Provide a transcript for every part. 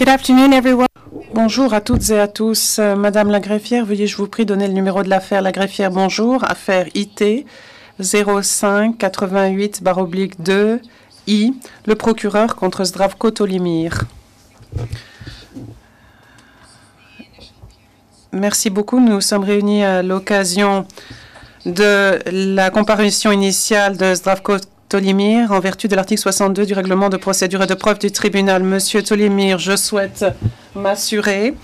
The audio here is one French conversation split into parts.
Good afternoon, everyone. Bonjour à toutes et à tous. Madame la greffière, veuillez, je vous prie, donner le numéro de l'affaire. La greffière, bonjour. Affaire IT 05 88/2 I. Le procureur contre Zdravko Tolimir. Merci beaucoup. Nous sommes réunis à l'occasion de la comparution initiale de Zdravko Tolimir en vertu de l'article 62 du règlement de procédure et de preuve du tribunal. Monsieur Tolimir, je souhaite m'assurer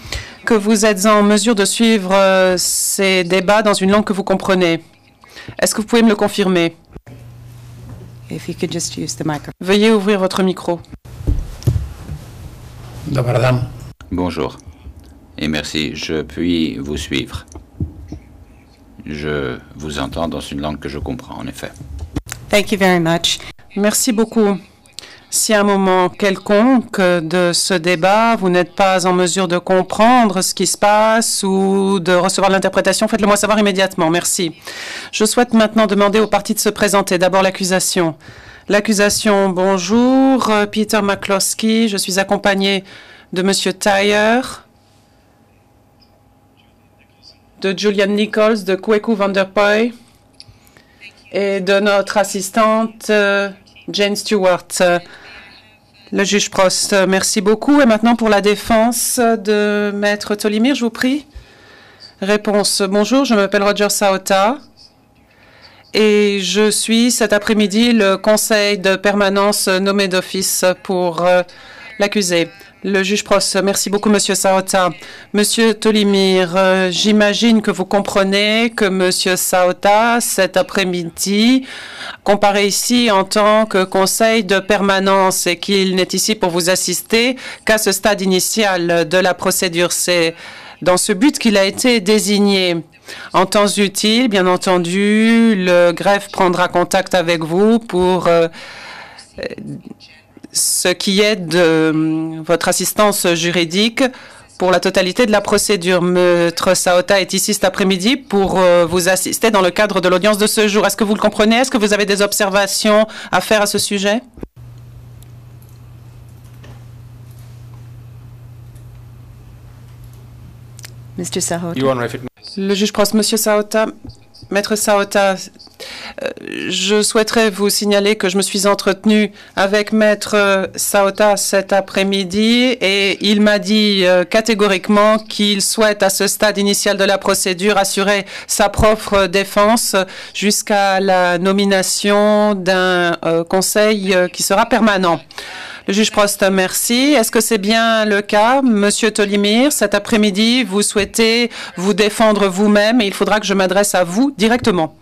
que vous êtes en mesure de suivre ces débats dans une langue que vous comprenez. Est-ce que vous pouvez me le confirmer? If you could just use the microphone. Veuillez ouvrir votre micro. Bonjour et merci. Je puis vous suivre. Je vous entends dans une langue que je comprends, en effet. Thank you very much. Merci beaucoup. Si à un moment quelconque de ce débat, vous n'êtes pas en mesure de comprendre ce qui se passe ou de recevoir l'interprétation, faites-le moi savoir immédiatement. Merci. Je souhaite maintenant demander aux parties de se présenter. D'abord l'accusation. L'accusation, bonjour. Peter McCloskey. Je suis accompagné de Monsieur Tyre, de Julian Nichols, de Kweku Vanderpoy et de notre assistante Jane Stewart. Le juge Prost, merci beaucoup. Et maintenant pour la défense de Maître Tolimir, je vous prie. Réponse, bonjour, je m'appelle Roger Saota et je suis cet après-midi le conseil de permanence nommé d'office pour l'accusé. Le juge Prost, merci beaucoup, Monsieur Saota. Monsieur Tolimir, j'imagine que vous comprenez que Monsieur Saota, cet après-midi, comparaît ici en tant que conseil de permanence et qu'il n'est ici pour vous assister qu'à ce stade initial de la procédure. C'est dans ce but qu'il a été désigné. En temps utile, bien entendu, le greffe prendra contact avec vous pour ce qui est de votre assistance juridique pour la totalité de la procédure. Maître Saota est ici cet après-midi pour vous assister dans le cadre de l'audience de ce jour. Est-ce que vous le comprenez? Est-ce que vous avez des observations à faire à ce sujet? Mr. Saota. Le juge Prost, Monsieur Saota, Maître Saota, je souhaiterais vous signaler que je me suis entretenu avec Maître Saota cet après-midi et il m'a dit catégoriquement qu'il souhaite à ce stade initial de la procédure assurer sa propre défense jusqu'à la nomination d'un conseil qui sera permanent. Le juge Prost, merci. Est-ce que c'est bien le cas, Monsieur Tolimir? Cet après-midi, vous souhaitez vous défendre vous-même et il faudra que je m'adresse à vous directement.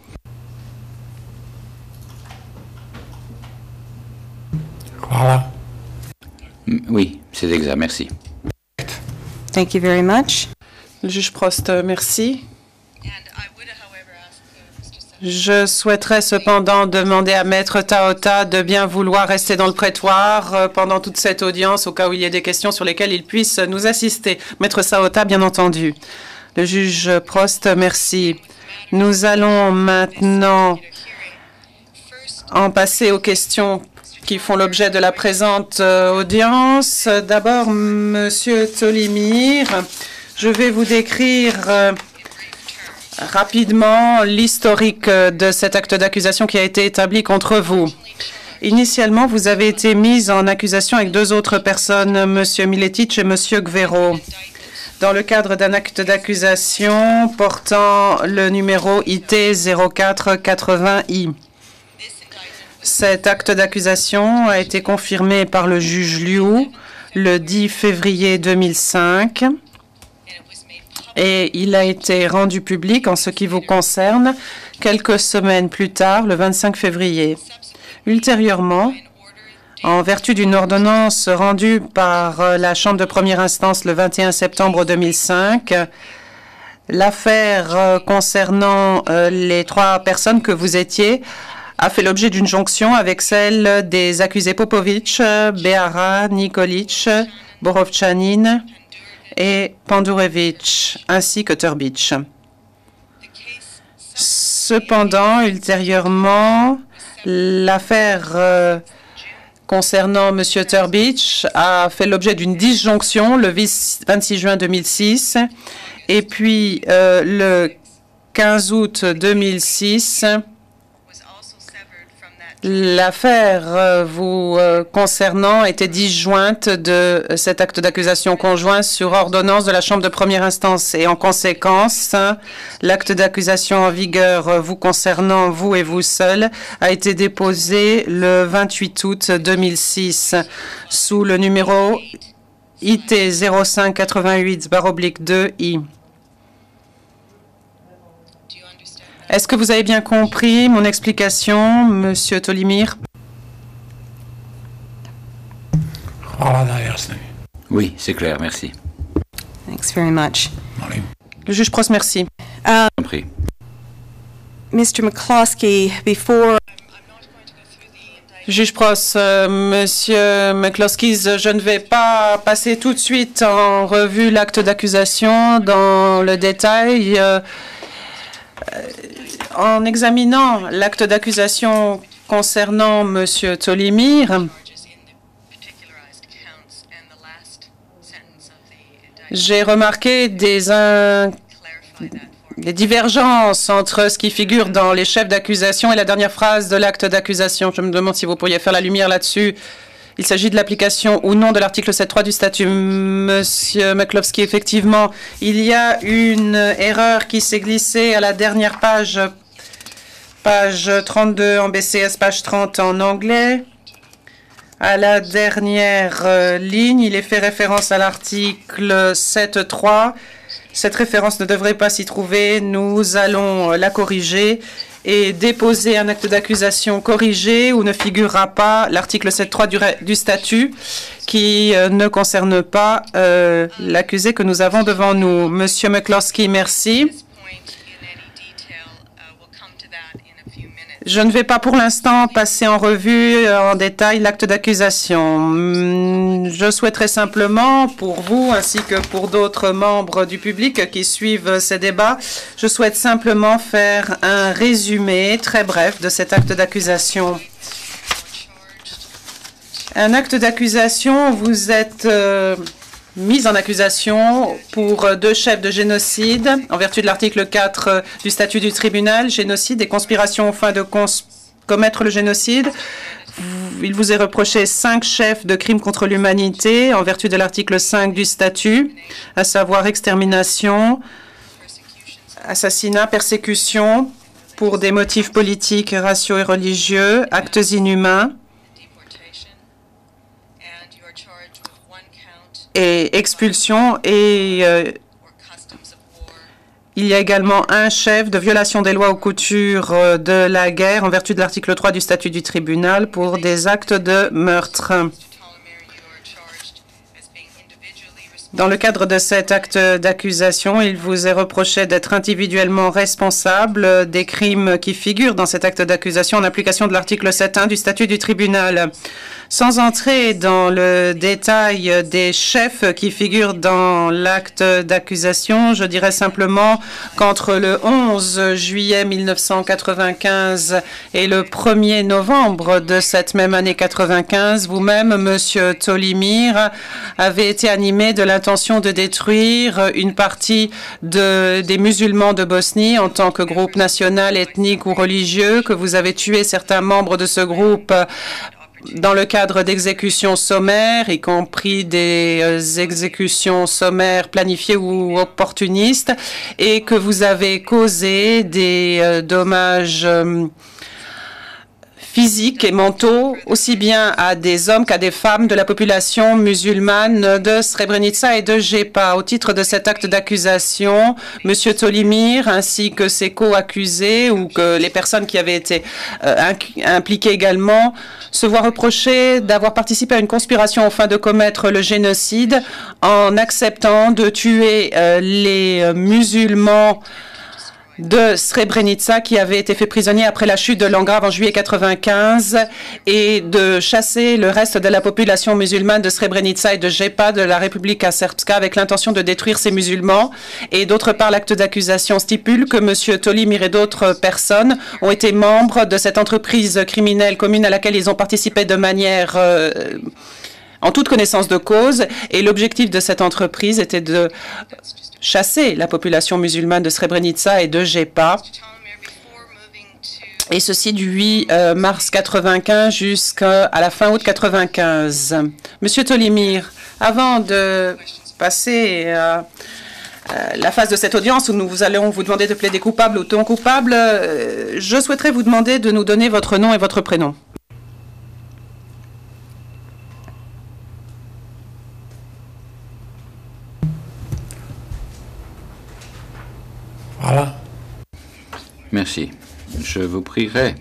Voilà. Oui, c'est exact, merci. Thank you very much. Le juge Prost, merci. Je souhaiterais cependant demander à Maître Saota de bien vouloir rester dans le prétoire pendant toute cette audience, au cas où il y ait des questions sur lesquelles il puisse nous assister. Maître Saota, bien entendu. Le juge Prost, merci. Nous allons maintenant en passer aux questions qui font l'objet de la présente audience. D'abord, Monsieur Tolimir, je vais vous décrire rapidement l'historique de cet acte d'accusation qui a été établi contre vous. Initialement, vous avez été mis en accusation avec deux autres personnes, M. Miletic et M. Gvero, dans le cadre d'un acte d'accusation portant le numéro IT 0480I. Cet acte d'accusation a été confirmé par le juge Liu le 10 février 2005. Et il a été rendu public en ce qui vous concerne quelques semaines plus tard, le 25 février. Ultérieurement, en vertu d'une ordonnance rendue par la Chambre de première instance le 21 septembre 2005, l'affaire concernant les trois personnes que vous étiez a fait l'objet d'une jonction avec celle des accusés Popovic, Behara, Nikolic, Borovchanin et Pandurevich, ainsi que Turbic. Cependant, ultérieurement, l'affaire concernant M. Turbich a fait l'objet d'une disjonction le 26 juin 2006 et puis le 15 août 2006. L'affaire vous concernant était disjointe de cet acte d'accusation conjoint sur ordonnance de la Chambre de première instance. Et en conséquence, l'acte d'accusation en vigueur vous concernant, vous et vous seul, a été déposé le 28 août 2006 sous le numéro IT 0588/2I. Est-ce que vous avez bien compris mon explication, Monsieur Tolimir? Oui, c'est clair, merci. Thanks very much. Le juge Prost, merci. Compris. Mr. McCloskey, before... Juge Prost, Monsieur McCloskey, je ne vais pas passer tout de suite en revue l'acte d'accusation dans le détail. En examinant l'acte d'accusation concernant M. Tolimir, j'ai remarqué des divergences entre ce qui figure dans les chefs d'accusation et la dernière phrase de l'acte d'accusation. Je me demande si vous pourriez faire la lumière là-dessus. Il s'agit de l'application ou non de l'article 7.3 du statut. Monsieur McCloskey, effectivement, il y a une erreur qui s'est glissée à la dernière page, page 32 en BCS, page 30 en anglais. À la dernière ligne, il est fait référence à l'article 7.3. Cette référence ne devrait pas s'y trouver. Nous allons la corriger et déposer un acte d'accusation corrigé où ne figurera pas l'article 7.3 du statut qui ne concerne pas l'accusé que nous avons devant nous. Monsieur McCloskey, merci. Je ne vais pas pour l'instant passer en revue en détail l'acte d'accusation. Je souhaiterais simplement, pour vous ainsi que pour d'autres membres du public qui suivent ces débats, je souhaite simplement faire un résumé très bref de cet acte d'accusation. Un acte d'accusation, vous êtes mis en accusation pour 2 chefs de génocide en vertu de l'article 4 du statut du tribunal, génocide et conspiration aux fins de commettre le génocide. Il vous est reproché 5 chefs de crimes contre l'humanité en vertu de l'article 5 du statut, à savoir extermination, assassinat, persécution pour des motifs politiques, raciaux et religieux, actes inhumains, et expulsion, et il y a également un chef de violation des lois ou coutumes de la guerre en vertu de l'article 3 du statut du tribunal pour des actes de meurtre. Dans le cadre de cet acte d'accusation, il vous est reproché d'être individuellement responsable des crimes qui figurent dans cet acte d'accusation en application de l'article 7.1 du statut du tribunal. Sans entrer dans le détail des chefs qui figurent dans l'acte d'accusation, je dirais simplement qu'entre le 11 juillet 1995 et le 1er novembre de cette même année 95, vous-même, Monsieur Tolimir, avez été animé de l'intention de détruire une partie des musulmans de Bosnie en tant que groupe national, ethnique ou religieux, que vous avez tué certains membres de ce groupe dans le cadre d'exécutions sommaires, y compris des exécutions sommaires planifiées ou opportunistes, et que vous avez causé des dommages physiques et mentaux, aussi bien à des hommes qu'à des femmes de la population musulmane de Srebrenica et de Jepa. Au titre de cet acte d'accusation, M. Tolimir ainsi que ses co-accusés ou que les personnes qui avaient été impliquées également se voient reprocher d'avoir participé à une conspiration aux fins de commettre le génocide en acceptant de tuer les musulmans de Srebrenica qui avait été fait prisonnier après la chute de l'Engrave en juillet 95 et de chasser le reste de la population musulmane de Srebrenica et de Jepa de la Republika Srpska avec l'intention de détruire ces musulmans. Et d'autre part, l'acte d'accusation stipule que M. Tolimir et d'autres personnes ont été membres de cette entreprise criminelle commune à laquelle ils ont participé de manière en toute connaissance de cause. Et l'objectif de cette entreprise était de chasser la population musulmane de Srebrenica et de Jepa. Et ceci du 8 mars 95 jusqu'à la fin août 95. Monsieur Tolimir, avant de passer à la phase de cette audience où nous allons vous demander de plaider coupable ou non coupable, je souhaiterais vous demander de nous donner votre nom et votre prénom. Voilà. Merci. Je vous prierai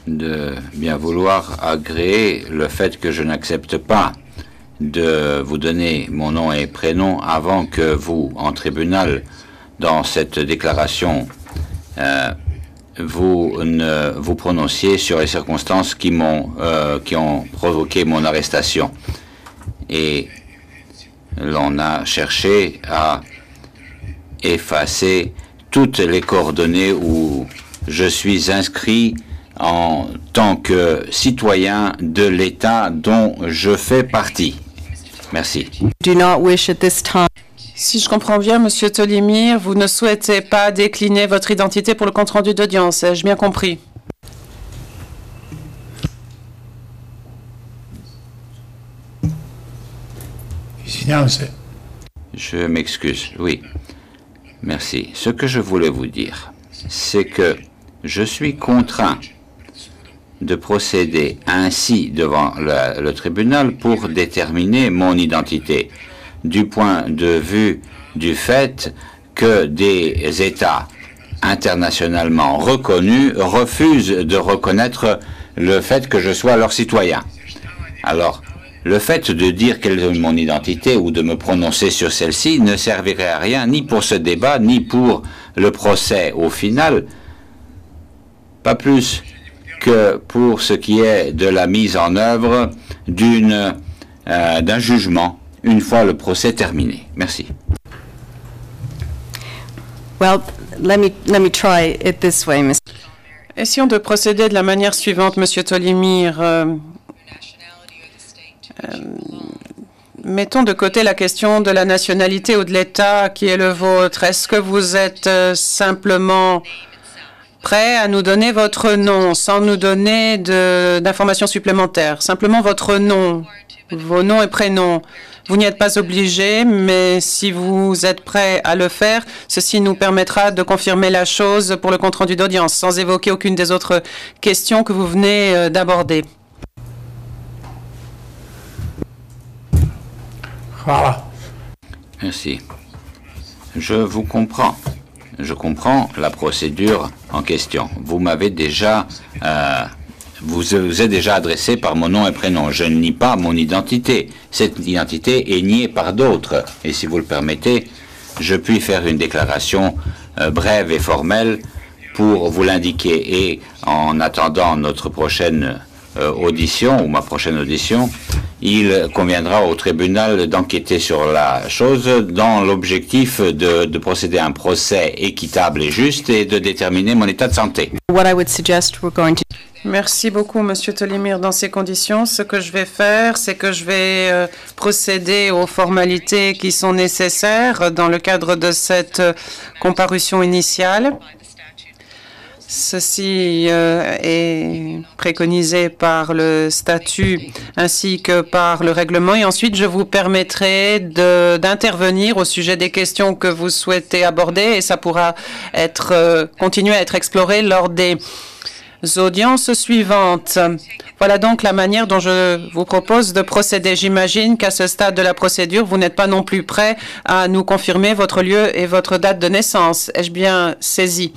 de bien vouloir agréer le fait que je n'accepte pas de vous donner mon nom et prénom avant que vous, en tribunal, dans cette déclaration, vous ne vous prononciez sur les circonstances qui ont provoqué mon arrestation. Et l'on a cherché à effacer toutes les coordonnées où je suis inscrit en tant que citoyen de l'État dont je fais partie. Merci. Do not wish at this time. Si je comprends bien, Monsieur Tolimir, vous ne souhaitez pas décliner votre identité pour le compte-rendu d'audience. Ai-je bien compris? Je m'excuse, oui. Merci. Ce que je voulais vous dire, c'est que je suis contraint de procéder ainsi devant le tribunal pour déterminer mon identité, du point de vue du fait que des États internationalement reconnus refusent de reconnaître le fait que je sois leur citoyen. Alors, le fait de dire quelle est mon identité ou de me prononcer sur celle-ci ne servirait à rien, ni pour ce débat, ni pour le procès au final, pas plus que pour ce qui est de la mise en œuvre d'un jugement une fois le procès terminé. Merci. Well, let me try it this way, Mr. Essayons de procéder de la manière suivante, Monsieur Tolimir. Mettons de côté la question de la nationalité ou de l'État qui est le vôtre. Est-ce que vous êtes simplement prêt à nous donner votre nom sans nous donner d'informations supplémentaires? Simplement votre nom, vos noms et prénoms. Vous n'y êtes pas obligé, mais si vous êtes prêt à le faire, ceci nous permettra de confirmer la chose pour le compte-rendu d'audience, sans évoquer aucune des autres questions que vous venez d'aborder. Voilà. Merci. Je vous comprends. Je comprends la procédure en question. Vous m'avez déjà... vous êtes déjà adressé par mon nom et prénom. Je ne nie pas mon identité. Cette identité est niée par d'autres. Et si vous le permettez, je puis faire une déclaration brève et formelle pour vous l'indiquer. Et en attendant notre prochaine audition, ou ma prochaine audition, il conviendra au tribunal d'enquêter sur la chose dans l'objectif de procéder à un procès équitable et juste et de déterminer mon état de santé. What I would suggest we're going to Merci beaucoup, Monsieur Tolimir. Dans ces conditions, ce que je vais faire, c'est que je vais procéder aux formalités qui sont nécessaires dans le cadre de cette comparution initiale. Ceci est préconisé par le statut ainsi que par le règlement. Et ensuite, je vous permettrai d'intervenir au sujet des questions que vous souhaitez aborder et ça pourra continuer à être exploré lors des audiences suivantes. Voilà donc la manière dont je vous propose de procéder. J'imagine qu'à ce stade de la procédure, vous n'êtes pas non plus prêt à nous confirmer votre lieu et votre date de naissance. Ai-je bien saisi?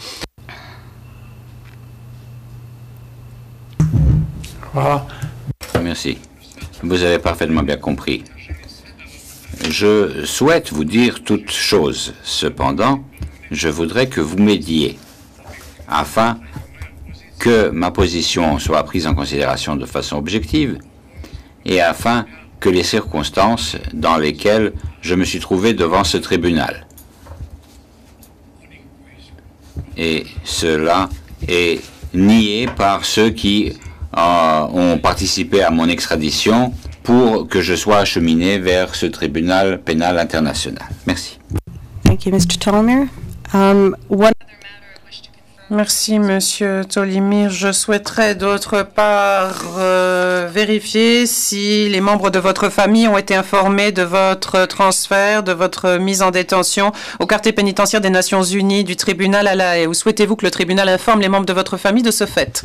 Voilà. Merci. Vous avez parfaitement bien compris. Je souhaite vous dire toute chose. Cependant, je voudrais que vous m'aidiez afin que ma position soit prise en considération de façon objective et afin que les circonstances dans lesquelles je me suis trouvé devant ce tribunal. Et cela est nié par ceux qui ont participé à mon extradition pour que je sois acheminé vers ce tribunal pénal international. Merci. Thank you, Mr. Tolmir. Merci, Monsieur Tolimir. Je souhaiterais d'autre part vérifier si les membres de votre famille ont été informés de votre transfert, de votre mise en détention au quartier pénitentiaire des Nations Unies du tribunal à La Haye. Ou souhaitez-vous que le tribunal informe les membres de votre famille de ce fait?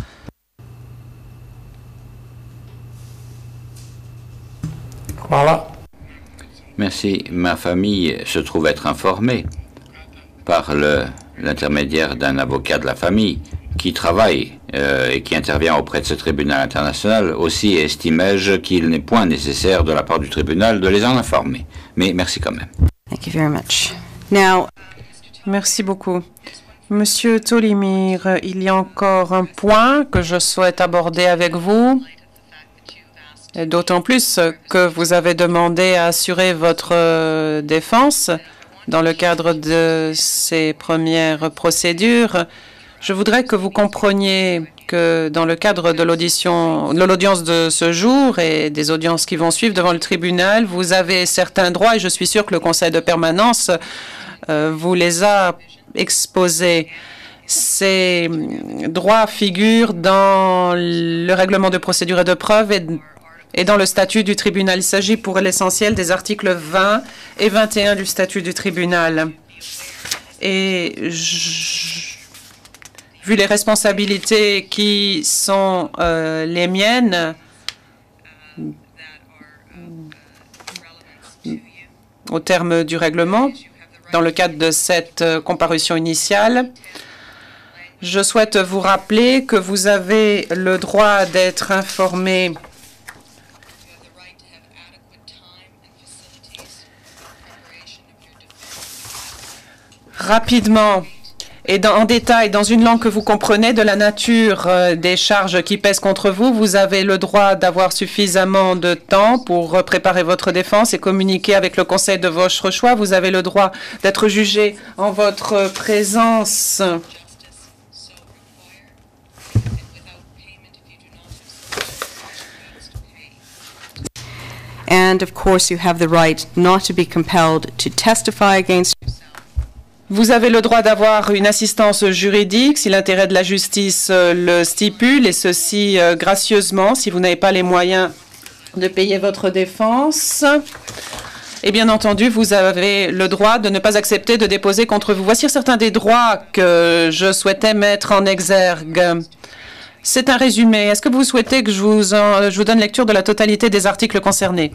Voilà. Merci. Ma famille se trouve être informée par l'intermédiaire d'un avocat de la famille qui travaille et qui intervient auprès de ce tribunal international. Aussi estimais-je qu'il n'est point nécessaire de la part du tribunal de les en informer. Mais merci quand même. Thank you very much. Now, Merci beaucoup. Monsieur Tolimir, il y a encore un point que je souhaite aborder avec vous. D'autant plus que vous avez demandé à assurer votre défense dans le cadre de ces premières procédures. Je voudrais que vous compreniez que dans le cadre de l'audience de ce jour et des audiences qui vont suivre devant le tribunal, vous avez certains droits et je suis sûr que le Conseil de permanence vous les a exposés. Ces droits figurent dans le règlement de procédure et de preuve et dans le statut du tribunal. Il s'agit pour l'essentiel des articles 20 et 21 du statut du tribunal. Et vu les responsabilités qui sont les miennes, au terme du règlement, dans le cadre de cette comparution initiale, je souhaite vous rappeler que vous avez le droit d'être informé rapidement et en détail, dans une langue que vous comprenez, de la nature des charges qui pèsent contre vous. Vous avez le droit d'avoir suffisamment de temps pour préparer votre défense et communiquer avec le conseil de votre choix. Vous avez le droit d'être jugé en votre présence. and of course you have the right not to be compelled to testify against. Vous avez le droit d'avoir une assistance juridique si l'intérêt de la justice le stipule, et ceci gracieusement si vous n'avez pas les moyens de payer votre défense. Et bien entendu, vous avez le droit de ne pas accepter de déposer contre vous. Voici certains des droits que je souhaitais mettre en exergue. C'est un résumé. Est-ce que vous souhaitez que je vous donne lecture de la totalité des articles concernés?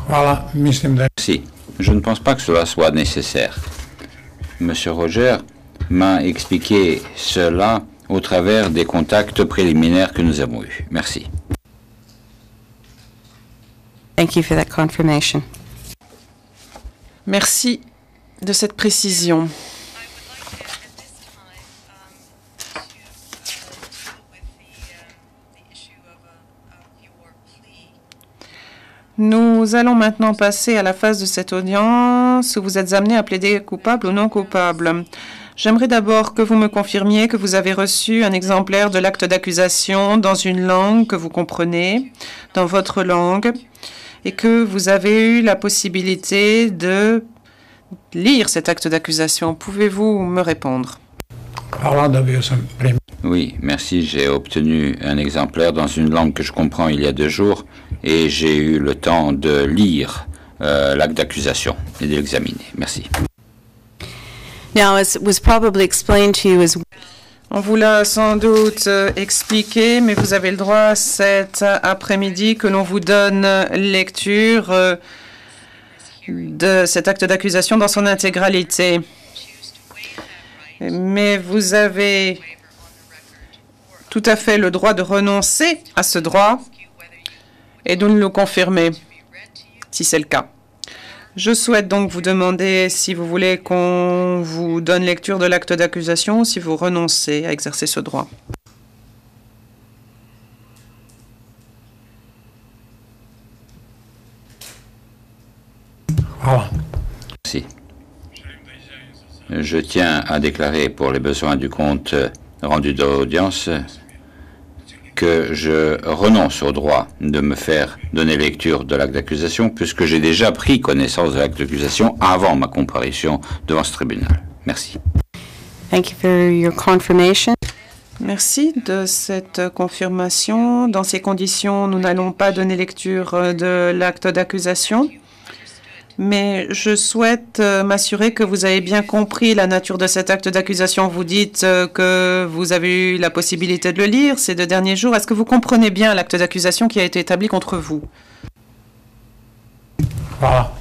Hvala, mislim da... Si, je ne pense pas que cela soit nécessaire. Monsieur Roger m'a expliqué cela au travers des contacts préliminaires que nous avons eus. Merci. Thank you for that confirmation. Merci de cette précision. Nous allons maintenant passer à la phase de cette audience où vous êtes amené à plaider coupable ou non coupable. J'aimerais d'abord que vous me confirmiez que vous avez reçu un exemplaire de l'acte d'accusation dans une langue que vous comprenez, dans votre langue, et que vous avez eu la possibilité de lire cet acte d'accusation. Pouvez-vous me répondre? Hvala, dobio sam primjer. Oui, merci. J'ai obtenu un exemplaire dans une langue que je comprends il y a 2 jours et j'ai eu le temps de lire l'acte d'accusation et de l'examiner. Merci. Now, as was probably explained to you as On vous l'a sans doute expliqué, mais vous avez le droit cet après-midi que l'on vous donne lecture de cet acte d'accusation dans son intégralité. Mais vous avez tout à fait le droit de renoncer à ce droit. et de nous le confirmer, si c'est le cas. Je souhaite donc vous demander si vous voulez qu'on vous donne lecture de l'acte d'accusation ou si vous renoncez à exercer ce droit. Hvala. Merci. Je tiens à déclarer pour les besoins du compte rendu de l'audience que je renonce au droit de me faire donner lecture de l'acte d'accusation puisque j'ai déjà pris connaissance de l'acte d'accusation avant ma comparution devant ce tribunal. Merci. Thank you for your confirmation. Merci de cette confirmation. Dans ces conditions, nous n'allons pas donner lecture de l'acte d'accusation. Mais je souhaite m'assurer que vous avez bien compris la nature de cet acte d'accusation. Vous dites que vous avez eu la possibilité de le lire ces 2 derniers jours. Est-ce que vous comprenez bien l'acte d'accusation qui a été établi contre vous? Hvala.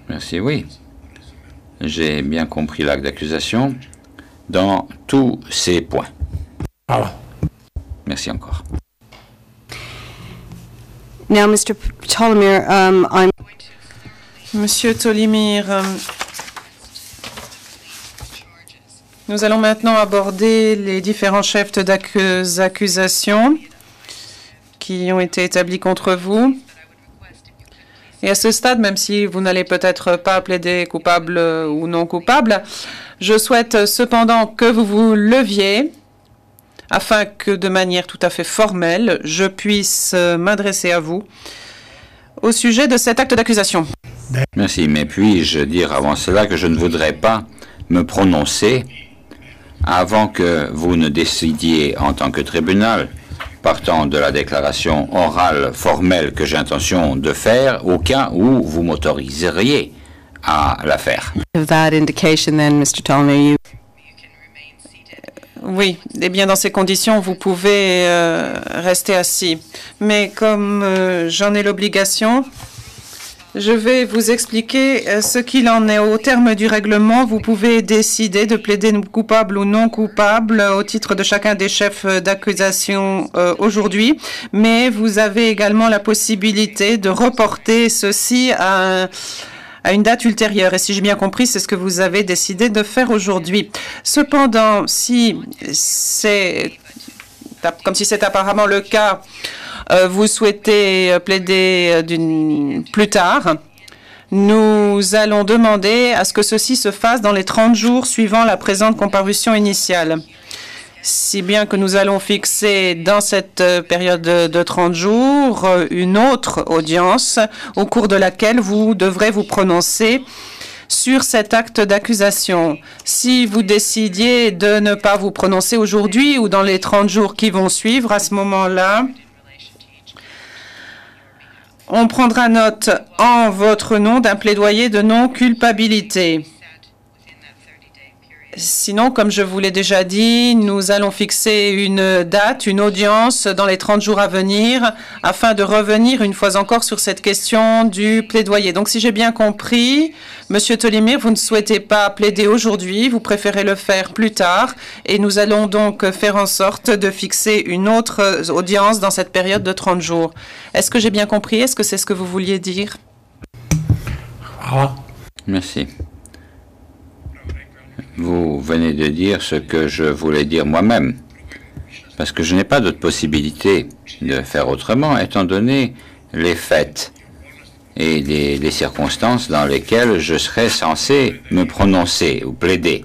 Merci, oui. J'ai bien compris l'acte d'accusation dans tous ces points. Hvala. Merci encore. Now, Mr. Ptolemyr, Monsieur Tolimir, nous allons maintenant aborder les différents chefs d'accusation qui ont été établis contre vous. Et à ce stade, même si vous n'allez peut-être pas plaider coupable ou non coupable, je souhaite cependant que vous vous leviez afin que de manière tout à fait formelle, je puisse m'adresser à vous au sujet de cet acte d'accusation. Merci, mais puis-je dire avant cela que je ne voudrais pas me prononcer avant que vous ne décidiez en tant que tribunal, partant de la déclaration orale formelle que j'ai intention de faire, au cas où vous m'autoriseriez à la faire. that indication then, Mr. Ptolemyr, Oui, eh bien dans ces conditions, vous pouvez rester assis. Mais comme j'en ai l'obligation, je vais vous expliquer ce qu'il en est. Au terme du règlement, vous pouvez décider de plaider coupable ou non coupable au titre de chacun des chefs d'accusation aujourd'hui, mais vous avez également la possibilité de reporter ceci à une date ultérieure. Et si j'ai bien compris, c'est ce que vous avez décidé de faire aujourd'hui. Cependant, si c'est comme si c'est apparemment le cas, vous souhaitez plaider plus tard, nous allons demander à ce que ceci se fasse dans les 30 jours suivant la présente comparution initiale. Si bien que nous allons fixer dans cette période de 30 jours une autre audience au cours de laquelle vous devrez vous prononcer sur cet acte d'accusation. Si vous décidiez de ne pas vous prononcer aujourd'hui ou dans les 30 jours qui vont suivre, à ce moment-là, on prendra note en votre nom d'un plaidoyer de non-culpabilité. Sinon, comme je vous l'ai déjà dit, nous allons fixer une date, une audience dans les 30 jours à venir afin de revenir une fois encore sur cette question du plaidoyer. Donc, si j'ai bien compris, Monsieur Tolimir, vous ne souhaitez pas plaider aujourd'hui, vous préférez le faire plus tard et nous allons donc faire en sorte de fixer une autre audience dans cette période de 30 jours. Est-ce que j'ai bien compris? Est-ce que c'est ce que vous vouliez dire? Hvala. Merci. Vous venez de dire ce que je voulais dire moi-même, parce que je n'ai pas d'autre possibilité de faire autrement, étant donné les faits et les circonstances dans lesquelles je serais censé me prononcer ou plaider.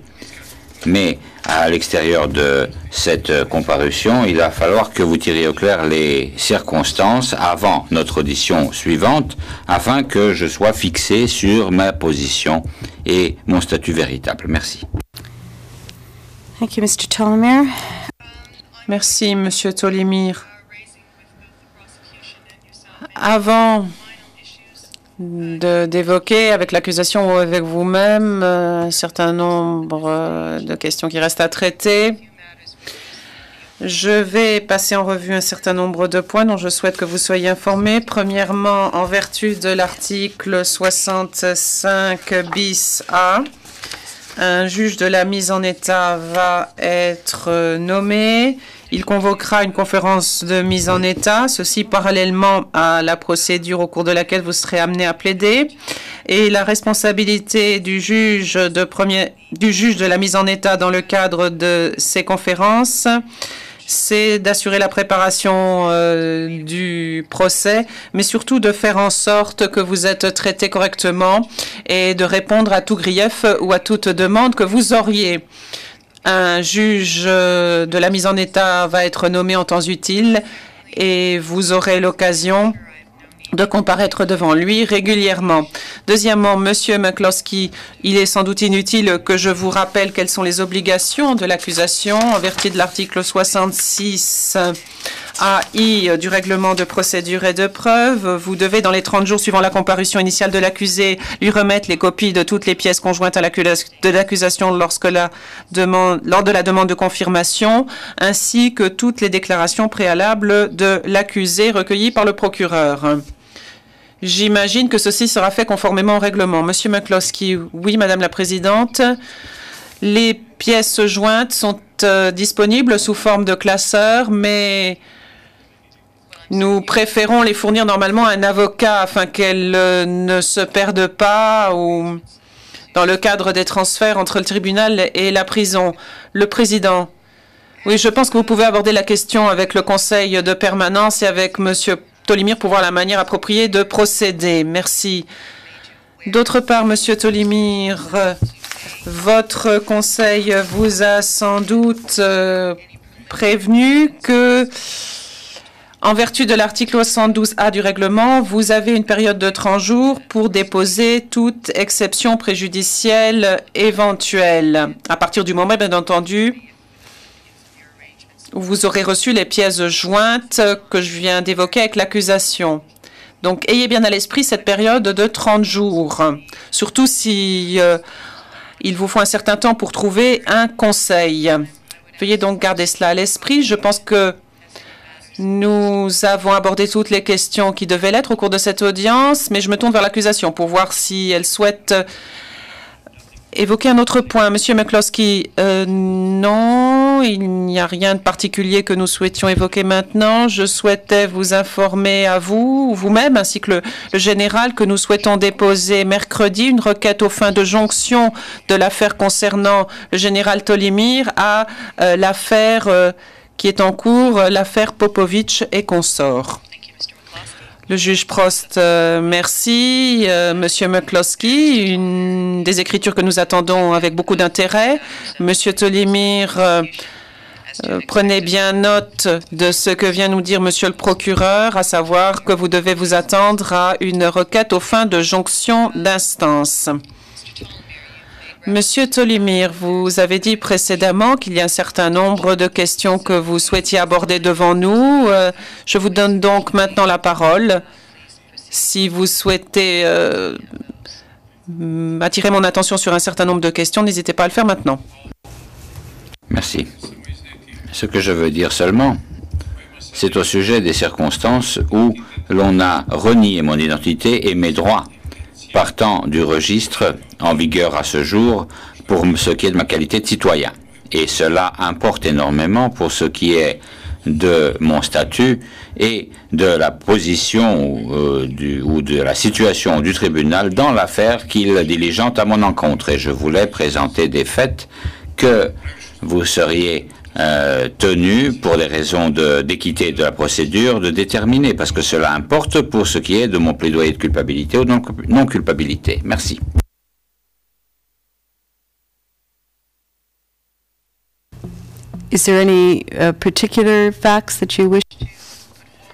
Mais à l'extérieur de cette comparution, il va falloir que vous tiriez au clair les circonstances avant notre audition suivante, afin que je sois fixé sur ma position et mon statut véritable. Merci. Thank you, Mr. Ptolemyr. Merci, Monsieur Tolimir. Avant d'évoquer avec l'accusation ou avec vous-même un certain nombre de questions qui restent à traiter, je vais passer en revue un certain nombre de points dont je souhaite que vous soyez informés. Premièrement, en vertu de l'article 65 bis A, un juge de la mise en état va être nommé Il convoquera une conférence de mise en état, ceci parallèlement à la procédure au cours de laquelle vous serez amené à plaider. Et la responsabilité du juge de la mise en état dans le cadre de ces conférences, c'est d'assurer la préparation du procès, mais surtout de faire en sorte que vous êtes traité correctement et de répondre à tout grief ou à toute demande que vous auriez. Un juge de la mise en état va être nommé en temps utile et vous aurez l'occasion de comparaître devant lui régulièrement. Deuxièmement, Monsieur McCloskey, il est sans doute inutile que je vous rappelle quelles sont les obligations de l'accusation en vertu de l'article 66 AI du règlement de procédure et de preuve. Vous devez, dans les 30 jours suivant la comparution initiale de l'accusé, lui remettre les copies de toutes les pièces conjointes à l'accusation lors de la demande de confirmation, ainsi que toutes les déclarations préalables de l'accusé recueillies par le procureur. J'imagine que ceci sera fait conformément au règlement. Monsieur McCloskey, oui, Madame la Présidente. Les pièces jointes sont disponibles sous forme de classeur, mais nous préférons les fournir normalement à un avocat afin qu'elles ne se perdent pas ou dans le cadre des transferts entre le tribunal et la prison. Le Président, oui, je pense que vous pouvez aborder la question avec le Conseil de permanence et avec Monsieur Tolimir pour voir la manière appropriée de procéder. Merci. D'autre part, Monsieur Tolimir, votre conseil vous a sans doute prévenu que, en vertu de l'article 72A du règlement, vous avez une période de 30 jours pour déposer toute exception préjudicielle éventuelle. À partir du moment, bien entendu, où vous aurez reçu les pièces jointes que je viens d'évoquer avec l'accusation. Donc, ayez bien à l'esprit cette période de 30 jours, surtout si il vous faut un certain temps pour trouver un conseil. Veuillez donc garder cela à l'esprit. Je pense que nous avons abordé toutes les questions qui devaient l'être au cours de cette audience, mais je me tourne vers l'accusation pour voir si elle souhaite évoquer un autre point. Monsieur McCloskey, non, il n'y a rien de particulier que nous souhaitions évoquer maintenant. Je souhaitais vous informer à vous, vous-même, ainsi que le général, que nous souhaitons déposer mercredi une requête aux fins de jonction de l'affaire concernant le général Tolimir à l'affaire qui est en cours, l'affaire Popovich et consorts. Le juge Prost, merci. Monsieur McCloskey, une des écritures que nous attendons avec beaucoup d'intérêt. Monsieur Tolimir, prenez bien note de ce que vient nous dire Monsieur le procureur, à savoir que vous devez vous attendre à une requête aux fins de jonction d'instance. Monsieur Tolimir, vous avez dit précédemment qu'il y a un certain nombre de questions que vous souhaitiez aborder devant nous. Je vous donne donc maintenant la parole. Si vous souhaitez attirer mon attention sur un certain nombre de questions, n'hésitez pas à le faire maintenant. Merci. Ce que je veux dire seulement, c'est au sujet des circonstances où l'on a renié mon identité et mes droits, partant du registre en vigueur à ce jour pour ce qui est de ma qualité de citoyen. Et cela importe énormément pour ce qui est de mon statut et de la position ou de la situation du tribunal dans l'affaire qu'il diligente à mon encontre. Et je voulais présenter des faits que vous seriez tenu, pour des raisons d'équité de la procédure, de déterminer, parce que cela importe pour ce qui est de mon plaidoyer de culpabilité ou de non-culpabilité. Merci. Is there any particular facts that you wish?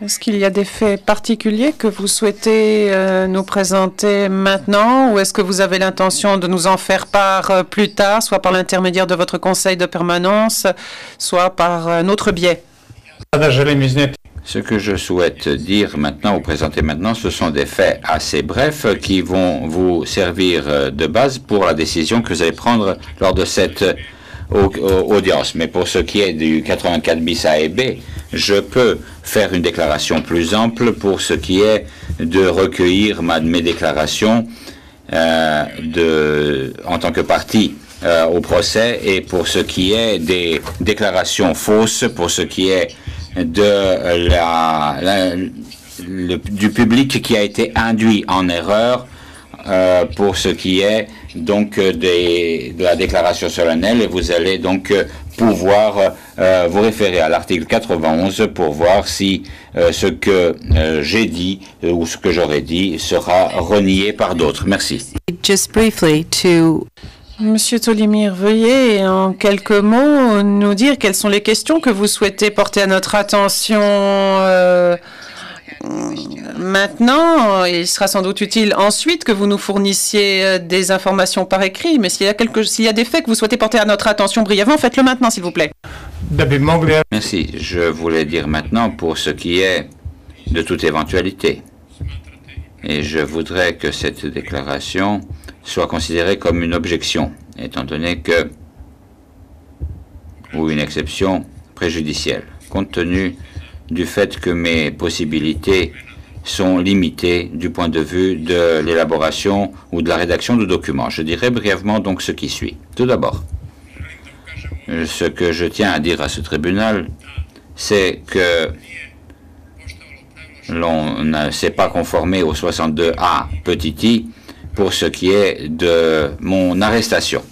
Est-ce qu'il y a des faits particuliers que vous souhaitez nous présenter maintenant, ou est-ce que vous avez l'intention de nous en faire part plus tard, soit par l'intermédiaire de votre conseil de permanence, soit par un autre biais? Ce que je souhaite dire maintenant ou présenter maintenant, ce sont des faits assez brefs qui vont vous servir de base pour la décision que vous allez prendre lors de cette audience. Mais pour ce qui est du 84 bis A et B, je peux faire une déclaration plus ample pour ce qui est de recueillir mes déclarations en tant que partie au procès, et pour ce qui est des déclarations fausses, pour ce qui est de du public qui a été induit en erreur, pour ce qui est donc de la déclaration solennelle, et vous allez donc pouvoir vous référer à l'article 91 pour voir si ce que j'ai dit ou ce que j'aurais dit sera renié par d'autres. Merci. Just briefly to... Monsieur Tolimir, veuillez en quelques mots nous dire quelles sont les questions que vous souhaitez porter à notre attention maintenant. Il sera sans doute utile ensuite que vous nous fournissiez des informations par écrit, mais s'il y a des faits que vous souhaitez porter à notre attention brièvement, faites-le maintenant, s'il vous plaît. Merci. Je voulais dire maintenant pour ce qui est de toute éventualité. Et je voudrais que cette déclaration soit considérée comme une objection, étant donné que, ou une exception préjudicielle, compte tenu du fait que mes possibilités sont limitées du point de vue de l'élaboration ou de la rédaction de documents. Je dirai brièvement donc ce qui suit. Tout d'abord, ce que je tiens à dire à ce tribunal, c'est que l'on ne s'est pas conformé au 62A petit i pour ce qui est de mon arrestation,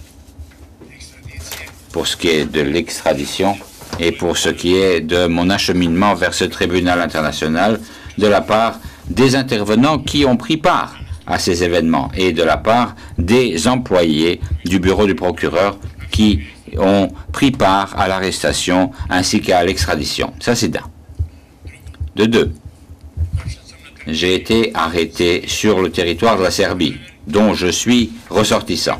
pour ce qui est de l'extradition et pour ce qui est de mon acheminement vers ce tribunal international de la part des intervenants qui ont pris part à ces événements et de la part des employés du bureau du procureur qui ont pris part à l'arrestation ainsi qu'à l'extradition. Ça, c'est d'un. De deux, j'ai été arrêté sur le territoire de la Serbie, dont je suis ressortissant.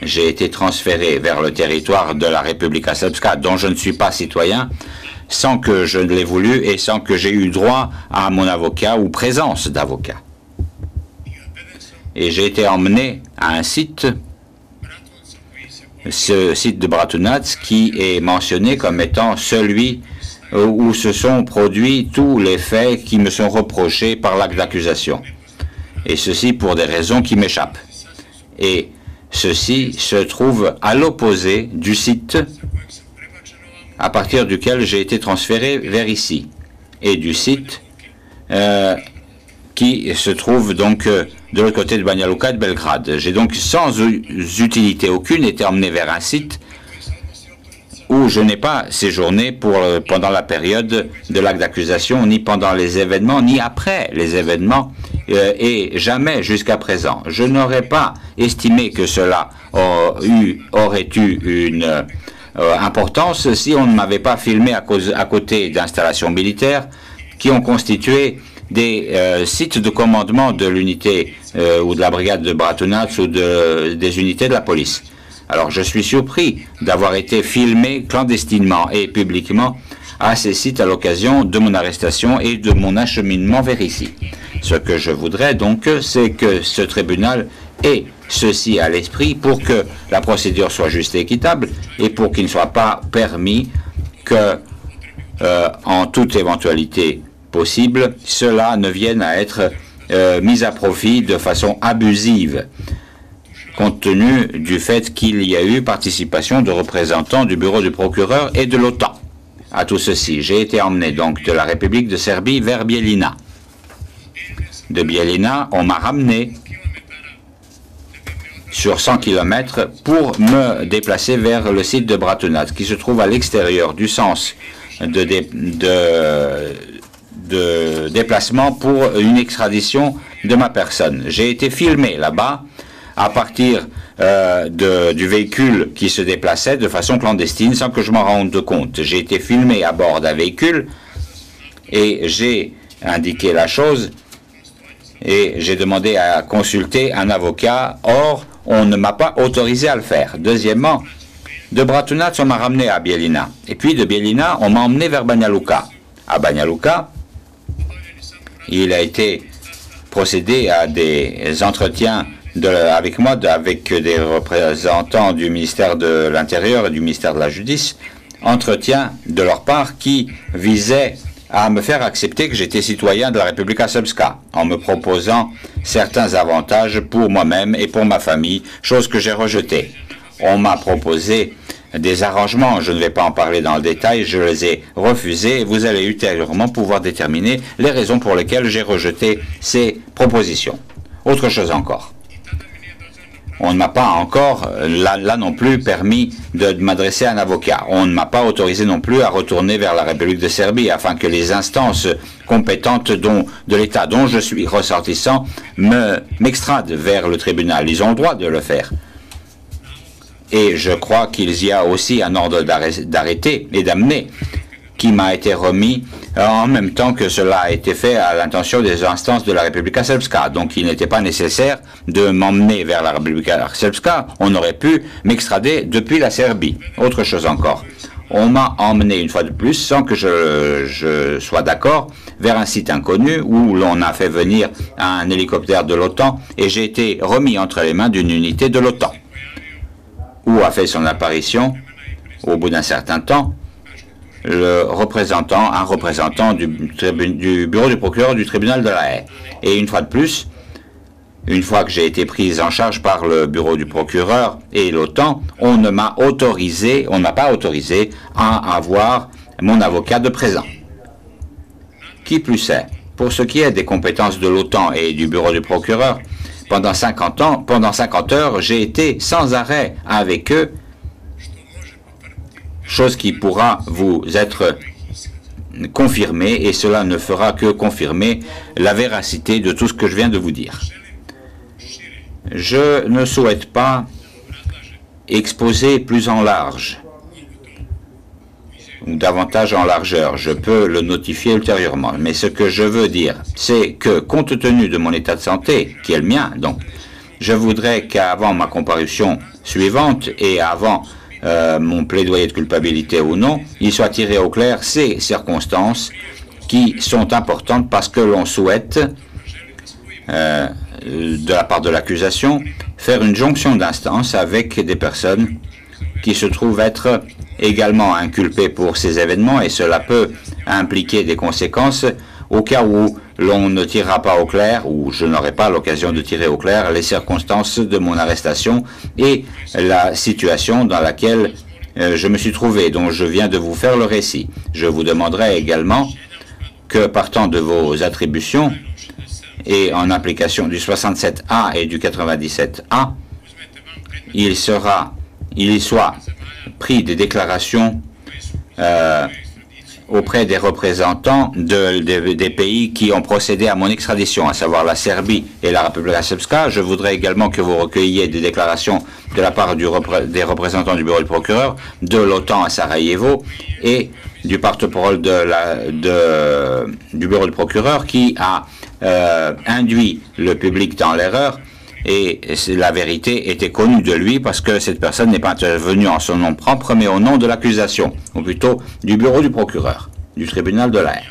J'ai été transféré vers le territoire de la Republika Srpska, dont je ne suis pas citoyen, sans que je ne l'ai voulu et sans que j'ai eu droit à mon avocat ou présence d'avocat. Et j'ai été emmené à un site, ce site de Bratunac, qui est mentionné comme étant celui où se sont produits tous les faits qui me sont reprochés par l'acte d'accusation. Et ceci pour des raisons qui m'échappent. Et ceci se trouve à l'opposé du site à partir duquel j'ai été transféré vers ici, et du site qui se trouve donc de l'autre côté de Banja Luka et de Belgrade. J'ai donc sans utilité aucune été emmené vers un site où je n'ai pas séjourné pendant la période de l'acte d'accusation, ni pendant les événements, ni après les événements, et jamais jusqu'à présent. Je n'aurais pas estimé que cela aurait eu une importance si on ne m'avait pas filmé à côté d'installations militaires qui ont constitué des sites de commandement de l'unité ou de la brigade de Bratunac ou des unités de la police. Alors, je suis surpris d'avoir été filmé clandestinement et publiquement à ces sites à l'occasion de mon arrestation et de mon acheminement vers ici. Ce que je voudrais donc, c'est que ce tribunal ait ceci à l'esprit pour que la procédure soit juste et équitable et pour qu'il ne soit pas permis que, en toute éventualité possible, cela ne vienne à être mis à profit de façon abusive, compte tenu du fait qu'il y a eu participation de représentants du bureau du procureur et de l'OTAN. À tout ceci, j'ai été emmené donc de la République de Serbie vers Bijeljina. De Bijeljina, on m'a ramené sur 100 km pour me déplacer vers le site de Bratunac, qui se trouve à l'extérieur du sens de déplacement pour une extradition de ma personne. J'ai été filmé là-bas à partir du véhicule qui se déplaçait de façon clandestine sans que je m'en rende compte. J'ai été filmé à bord d'un véhicule et j'ai indiqué la chose et j'ai demandé à consulter un avocat. Or, on ne m'a pas autorisé à le faire. Deuxièmement, de Bratunac, on m'a ramené à Bijeljina. Et puis de Bijeljina, on m'a emmené vers Banja Luka. À Banja Luka, il a été procédé à des entretiens avec moi, avec des représentants du ministère de l'Intérieur et du ministère de la Justice, entretiens de leur part qui visaient à me faire accepter que j'étais citoyen de la Republika Srpska, en me proposant certains avantages pour moi-même et pour ma famille, chose que j'ai rejetée. On m'a proposé des arrangements, je ne vais pas en parler dans le détail, je les ai refusés. Vous allez ultérieurement pouvoir déterminer les raisons pour lesquelles j'ai rejeté ces propositions. Autre chose encore. On ne m'a pas encore, là non plus, permis de m'adresser à un avocat. On ne m'a pas autorisé non plus à retourner vers la République de Serbie afin que les instances compétentes de l'État dont je suis ressortissant m'extradent vers le tribunal. Ils ont le droit de le faire. Et je crois qu'il y a aussi un ordre d'arrêter et d'amener qui m'a été remis en même temps que cela a été fait à l'intention des instances de la Republika Srpska. Donc il n'était pas nécessaire de m'emmener vers la Republika Srpska. On aurait pu m'extrader depuis la Serbie. Autre chose encore. On m'a emmené une fois de plus, sans que je sois d'accord, vers un site inconnu où l'on a fait venir un hélicoptère de l'OTAN et j'ai été remis entre les mains d'une unité de l'OTAN, où a fait son apparition, au bout d'un certain temps, un représentant du bureau du procureur du tribunal de la Haye. Et une fois de plus, une fois que j'ai été prise en charge par le bureau du procureur et l'OTAN, on ne m'a pas autorisé à avoir mon avocat de présent. Qui plus est, pour ce qui est des compétences de l'OTAN et du bureau du procureur, pendant 50 heures, j'ai été sans arrêt avec eux, chose qui pourra vous être confirmée, et cela ne fera que confirmer la véracité de tout ce que je viens de vous dire. Je ne souhaite pas exposer plus en large, ou davantage en largeur. Je peux le notifier ultérieurement. Mais ce que je veux dire, c'est que, compte tenu de mon état de santé, qui est le mien, donc, je voudrais qu'avant ma comparution suivante et avant mon plaidoyer de culpabilité ou non, il soit tiré au clair ces circonstances qui sont importantes parce que l'on souhaite, de la part de l'accusation, faire une jonction d'instance avec des personnes qui se trouvent être également inculpées pour ces événements, et cela peut impliquer des conséquences au cas où l'on ne tirera pas au clair, ou je n'aurai pas l'occasion de tirer au clair, les circonstances de mon arrestation et la situation dans laquelle je me suis trouvé, dont je viens de vous faire le récit. Je vous demanderai également que, partant de vos attributions et en application du 67A et du 97A, il soit pris des déclarations auprès des représentants des pays qui ont procédé à mon extradition, à savoir la Serbie et la Republika Srpska. Je voudrais également que vous recueilliez des déclarations de la part des représentants du bureau du procureur, de l'OTAN à Sarajevo et du porte-parole du bureau du procureur qui a induit le public dans l'erreur. Et la vérité était connue de lui parce que cette personne n'est pas intervenue en son nom propre, mais au nom de l'accusation, ou plutôt du bureau du procureur, du tribunal de la Haye.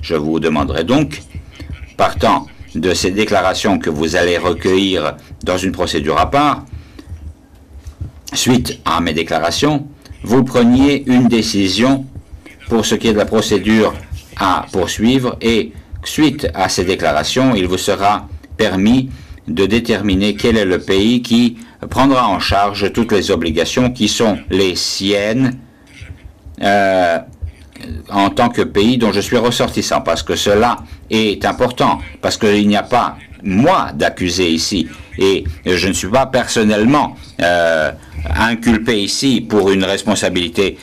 Je vous demanderai donc, partant de ces déclarations que vous allez recueillir dans une procédure à part, suite à mes déclarations, vous preniez une décision pour ce qui est de la procédure à poursuivre, et suite à ces déclarations, il vous sera permis de déterminer quel est le pays qui prendra en charge toutes les obligations qui sont les siennes en tant que pays dont je suis ressortissant, parce que cela est important, parce qu'il n'y a pas, moi, d'accusé ici, et je ne suis pas personnellement inculpé ici pour une responsabilité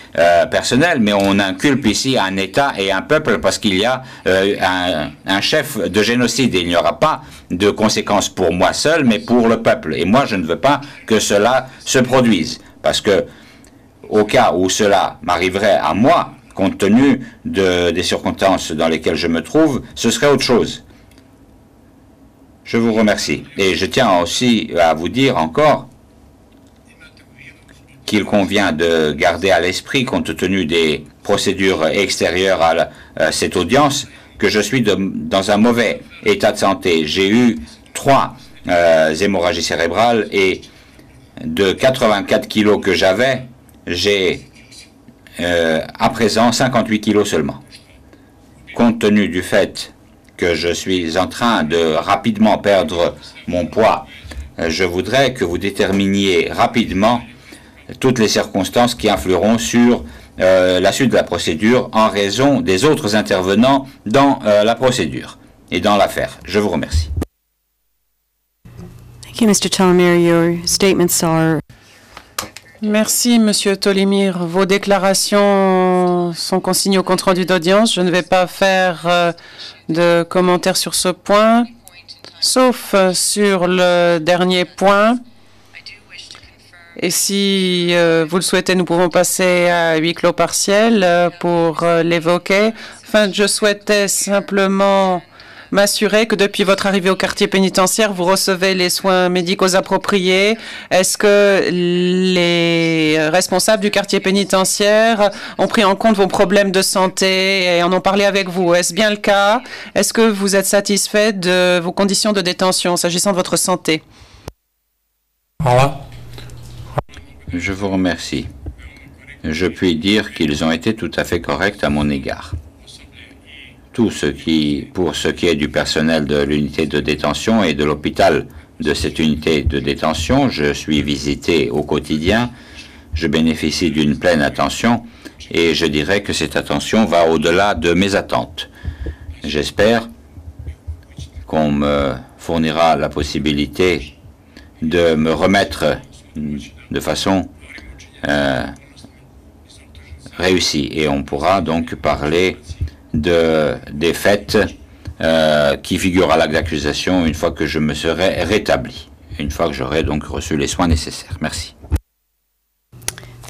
personnelle, mais on inculpe ici un État et un peuple parce qu'il y a un chef de génocide, et il n'y aura pas de conséquences pour moi seul, mais pour le peuple. Et moi, je ne veux pas que cela se produise, parce que au cas où cela m'arriverait à moi, compte tenu des circonstances dans lesquelles je me trouve, ce serait autre chose. Je vous remercie. Et je tiens aussi à vous dire encore qu'il convient de garder à l'esprit, compte tenu des procédures extérieures à cette audience, que je suis dans un mauvais état de santé. J'ai eu 3 hémorragies cérébrales, et de 84 kilos que j'avais, j'ai à présent 58 kilos seulement. Compte tenu du fait que je suis en train de rapidement perdre mon poids, je voudrais que vous déterminiez rapidement toutes les circonstances qui influeront sur la suite de la procédure en raison des autres intervenants dans la procédure et dans l'affaire. Je vous remercie. Thank you, Mr. Tellemere. Your statements are... Merci, Monsieur Tolimir. Vos déclarations sont consignées au compte-rendu d'audience. Je ne vais pas faire de commentaires sur ce point, sauf sur le dernier point. Et si vous le souhaitez, nous pouvons passer à huis clos partiel pour l'évoquer. Enfin, je souhaitais simplement m'assurer que depuis votre arrivée au quartier pénitentiaire, vous recevez les soins médicaux appropriés. Est-ce que les responsables du quartier pénitentiaire ont pris en compte vos problèmes de santé et en ont parlé avec vous? Est-ce bien le cas? Est-ce que vous êtes satisfait de vos conditions de détention s'agissant de votre santé? Voilà. Je vous remercie. Je puis dire qu'ils ont été tout à fait corrects à mon égard. Pour ce qui est du personnel de l'unité de détention et de l'hôpital de cette unité de détention, je suis visité au quotidien, je bénéficie d'une pleine attention et je dirais que cette attention va au-delà de mes attentes. J'espère qu'on me fournira la possibilité de me remettre de façon réussie et on pourra donc parler des faits qui figurent à l'acte d'accusation une fois que je me serai rétabli, une fois que j'aurai donc reçu les soins nécessaires. Merci.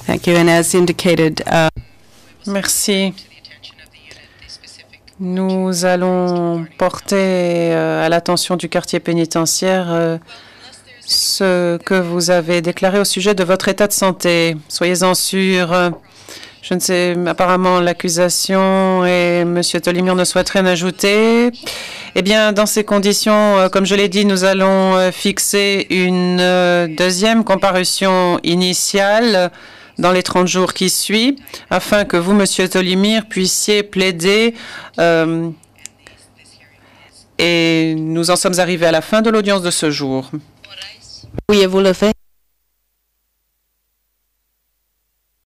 Thank you. And as indicated, Merci. Nous allons porter à l'attention du quartier pénitentiaire ce que vous avez déclaré au sujet de votre état de santé. Soyez-en sûrs. Je ne sais, apparemment, l'accusation et M. Tolimir ne souhaite rien ajouter. Eh bien, dans ces conditions, comme je l'ai dit, nous allons fixer une deuxième comparution initiale dans les 30 jours qui suivent, afin que vous, M. Tolimir, puissiez plaider. Et nous en sommes arrivés à la fin de l'audience de ce jour. Pourriez-vous le faire?